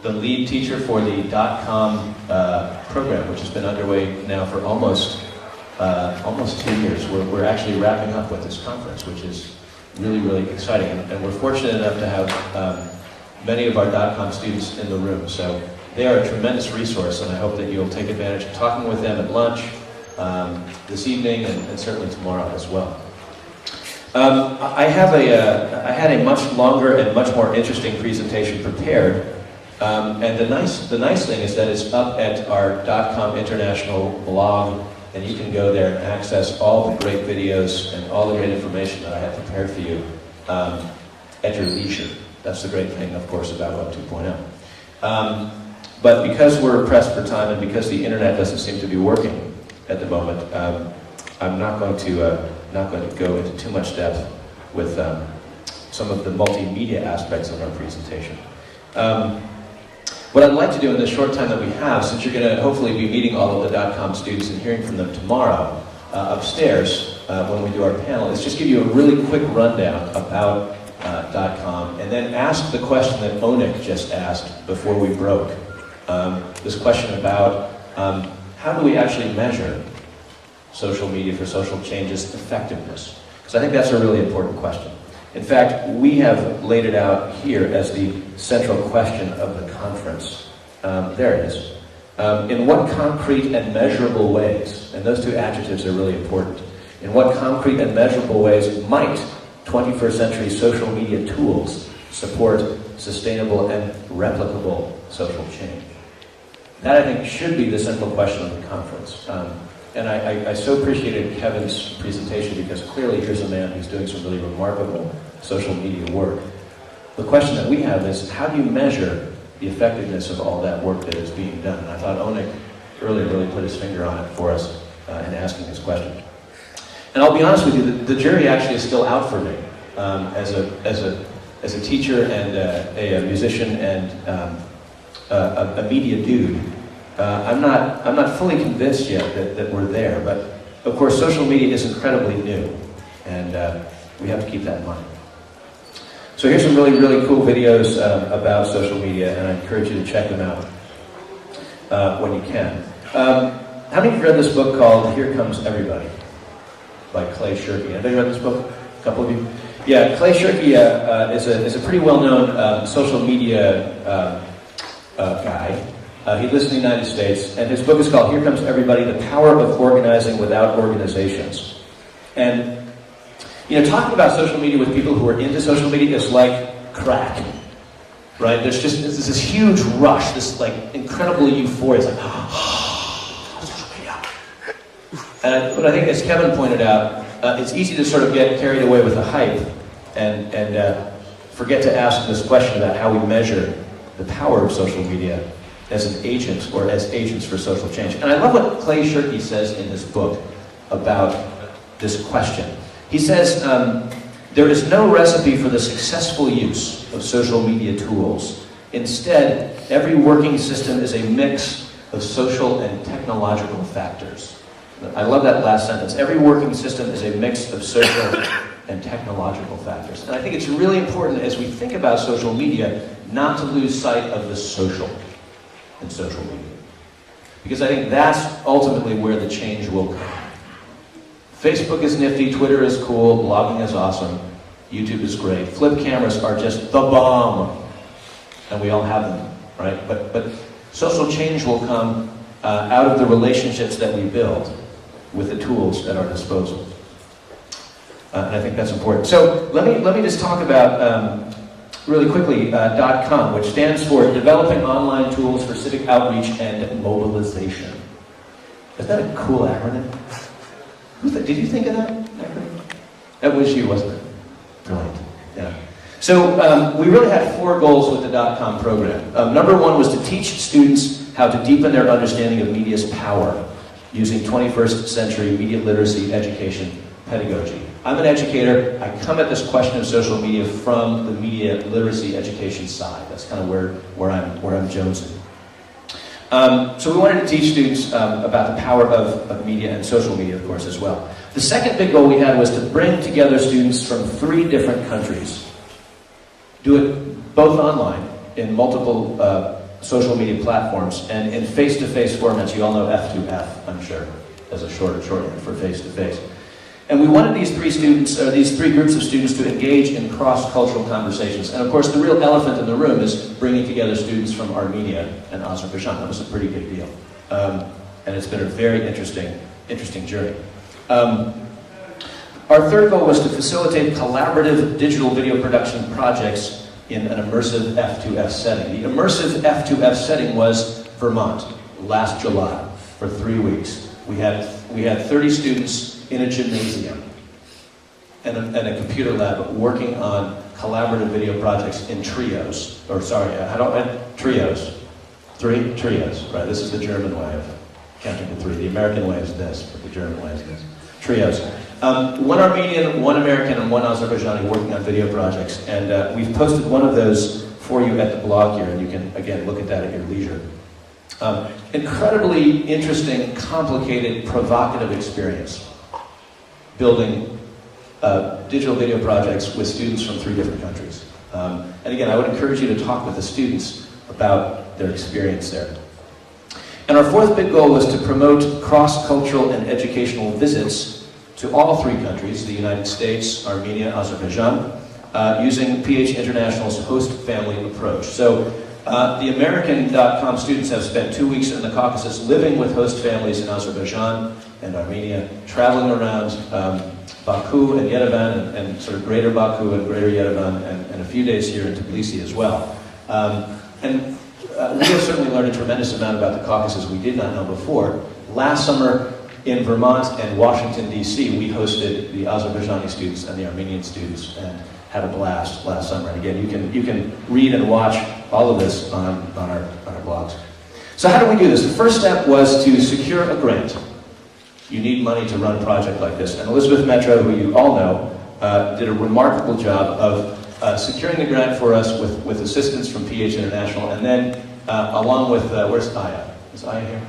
the lead teacher for the .com program, which has been underway now for almost 2 years. We're actually wrapping up with this conference, which is really, really exciting. And we're fortunate enough to have many of our .com students in the room. So they are a tremendous resource, and I hope that you'll take advantage of talking with them at lunch this evening and certainly tomorrow as well. I had a much longer and much more interesting presentation prepared. And the nice thing is that it's up at our .com international blog, and you can go there and access all the great videos and all the great information that I have prepared for you at your leisure. That's the great thing, of course, about Web 2.0. But because we're pressed for time and because the internet doesn't seem to be working at the moment, I'm not going to go into too much depth with some of the multimedia aspects of our presentation. What I'd like to do in the short time that we have, since you're going to hopefully be meeting all of the .com students and hearing from them tomorrow upstairs when we do our panel, is just give you a really quick rundown about .com and then ask the question that Onik just asked before we broke. This question about how do we actually measure social media for social change's effectiveness? Because I think that's a really important question. In fact, we have laid it out here as the central question of the conference. There it is. In what concrete and measurable ways, and those two adjectives are really important, in what concrete and measurable ways might 21st century social media tools support sustainable and replicable social change? That, I think, should be the central question of the conference. And I so appreciated Kevin's presentation because clearly here's a man who's doing some really remarkable social media work. The question that we have is, how do you measure the effectiveness of all that work that is being done? And I thought Onik earlier really put his finger on it for us in asking this question. And I'll be honest with you, the jury actually is still out for me as a teacher and a musician and a media dude. I'm not fully convinced yet that we're there, but of course social media is incredibly new, and we have to keep that in mind. So here's some really, really cool videos about social media, and I encourage you to check them out when you can. How many of you read this book called Here Comes Everybody by Clay Shirky? Anybody read this book? A couple of you? Yeah, Clay Shirky is a pretty well-known social media guy. He lives in the United States, and his book is called Here Comes Everybody, The Power of Organizing Without Organizations. And, you know, talking about social media with people who are into social media is like crack, right? There's this huge rush, this like incredible euphoria. It's like, social media. But I think, as Kevin pointed out, it's easy to sort of get carried away with the hype and forget to ask this question about how we measure the power of social media as an agent or as agents for social change. And I love what Clay Shirky says in his book about this question. He says, there is no recipe for the successful use of social media tools. Instead, every working system is a mix of social and technological factors. I love that last sentence. Every working system is a mix of social and technological factors. And I think it's really important as we think about social media not to lose sight of the social in social media. Because I think that's ultimately where the change will come. Facebook is nifty, Twitter is cool, blogging is awesome, YouTube is great. Flip cameras are just the bomb, and we all have them, right? But social change will come out of the relationships that we build with the tools at our disposal. And I think that's important. So let me just talk about really quickly, .com, which stands for Developing Online Tools for Civic Outreach and Mobilization. Is that a cool acronym? Did you think of that acronym? That was you, wasn't it? Brilliant. Yeah. So we really had 4 goals with the .com program. Number 1 was to teach students how to deepen their understanding of media's power using 21st century media literacy education pedagogy. I'm an educator. I come at this question of social media from the media literacy education side. That's kind of where I'm jonesing. So we wanted to teach students about the power of media and social media, of course, as well. The second big goal we had was to bring together students from 3 different countries. Do it both online in multiple social media platforms, and in face-to-face formats. You all know F2F, I'm sure, as a shorthand for face-to-face. And we wanted these three groups of students to engage in cross-cultural conversations. And of course, the real elephant in the room is bringing together students from Armenia and Azerbaijan. That was a pretty big deal. And it's been a very interesting journey. Our third goal was to facilitate collaborative digital video production projects in an immersive F2F setting. The immersive F2F setting was Vermont, last July, for 3 weeks. We had 30 students in a gymnasium and a computer lab working on collaborative video projects in trios. Trios. Trios, right? This is the German way of counting to 3. The American way is this, but the German way is this. Trios. One Armenian, one American, and one Azerbaijani working on video projects. And we've posted one of those for you at the blog here, and you can, again, look at that at your leisure. Incredibly interesting, complicated, provocative experience building digital video projects with students from 3 different countries. And again, I would encourage you to talk with the students about their experience there. And our fourth big goal was to promote cross-cultural and educational visits to all 3 countries, the United States, Armenia, Azerbaijan, using PH International's host family approach. So the American.com students have spent 2 weeks in the Caucasus living with host families in Azerbaijan and Armenia, traveling around Baku and Yerevan and sort of greater Baku and greater Yerevan and a few days here in Tbilisi as well. We have certainly learned a tremendous amount about the Caucasus we did not know before. Last summer in Vermont and Washington, D.C., we hosted the Azerbaijani students and the Armenian students and had a blast last summer. And again, you can read and watch all of this on our blogs. So how do we do this? The first step was to secure a grant. You need money to run a project like this. And Elizabeth Metro, who you all know, did a remarkable job of securing the grant for us with assistance from PH International, and then along with, where's Aya? Is Aya here?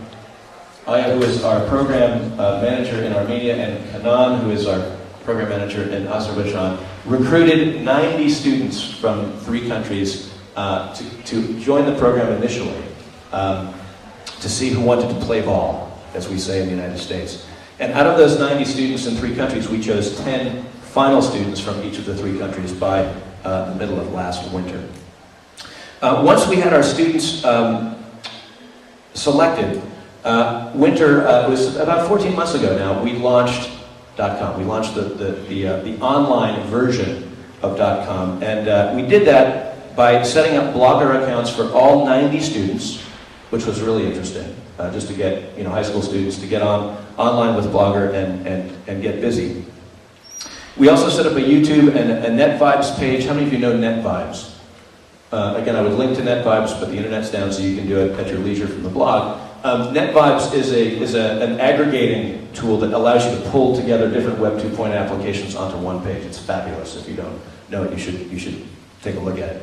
Aya, who is our program manager in Armenia, and Kanan, who is our program manager in Azerbaijan, recruited 90 students from 3 countries to join the program initially, to see who wanted to play ball, as we say in the United States. And out of those 90 students in 3 countries, we chose 10 final students from each of the 3 countries by the middle of last winter. Once we had our students selected, it was about 14 months ago now, we launched .com. We launched the online version of .com, and we did that by setting up Blogger accounts for all 90 students, which was really interesting, just to get high school students to get online with Blogger and get busy. We also set up a YouTube and a NetVibes page. How many of you know NetVibes? Again, I would link to NetVibes, but the internet's down, so you can do it at your leisure from the blog. NetVibes is an aggregating tool that allows you to pull together different Web 2.0 applications onto one page. It's fabulous. If you don't know it, you should take a look at it.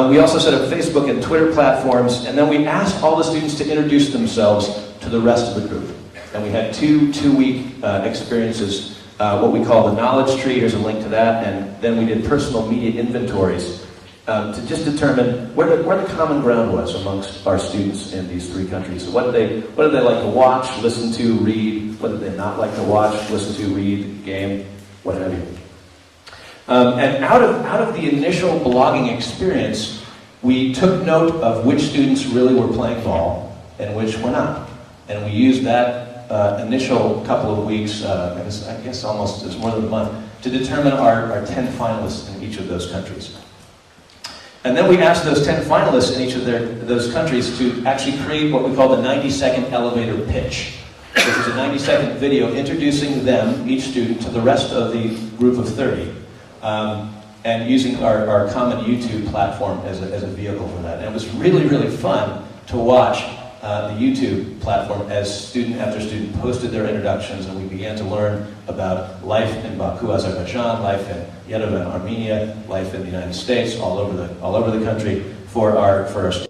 We also set up Facebook and Twitter platforms, and then we asked all the students to introduce themselves to the rest of the group. And we had 2-week experiences, what we call the knowledge tree. Here's a link to that. And then we did personal media inventories to just determine where the common ground was amongst our students in these 3 countries. So what did they like to watch, listen to, read? What did they not like to watch, listen to, read, game, what have you? And out of the initial blogging experience, we took note of which students really were playing ball and which were not. And we used that initial couple of weeks, I guess almost it's more than a month, to determine our 10 finalists in each of those countries. And then we asked those 10 finalists in each of those countries to actually create what we call the 90-second elevator pitch, which is a 90-second video introducing them, each student, to the rest of the group of 30, and using our common YouTube platform as a vehicle for that. And it was really, really fun to watch the YouTube platform as student after student posted their introductions, and we began to learn about life in Baku, Azerbaijan, life in Yerevan, Armenia, life in the United States, all over the country for our students.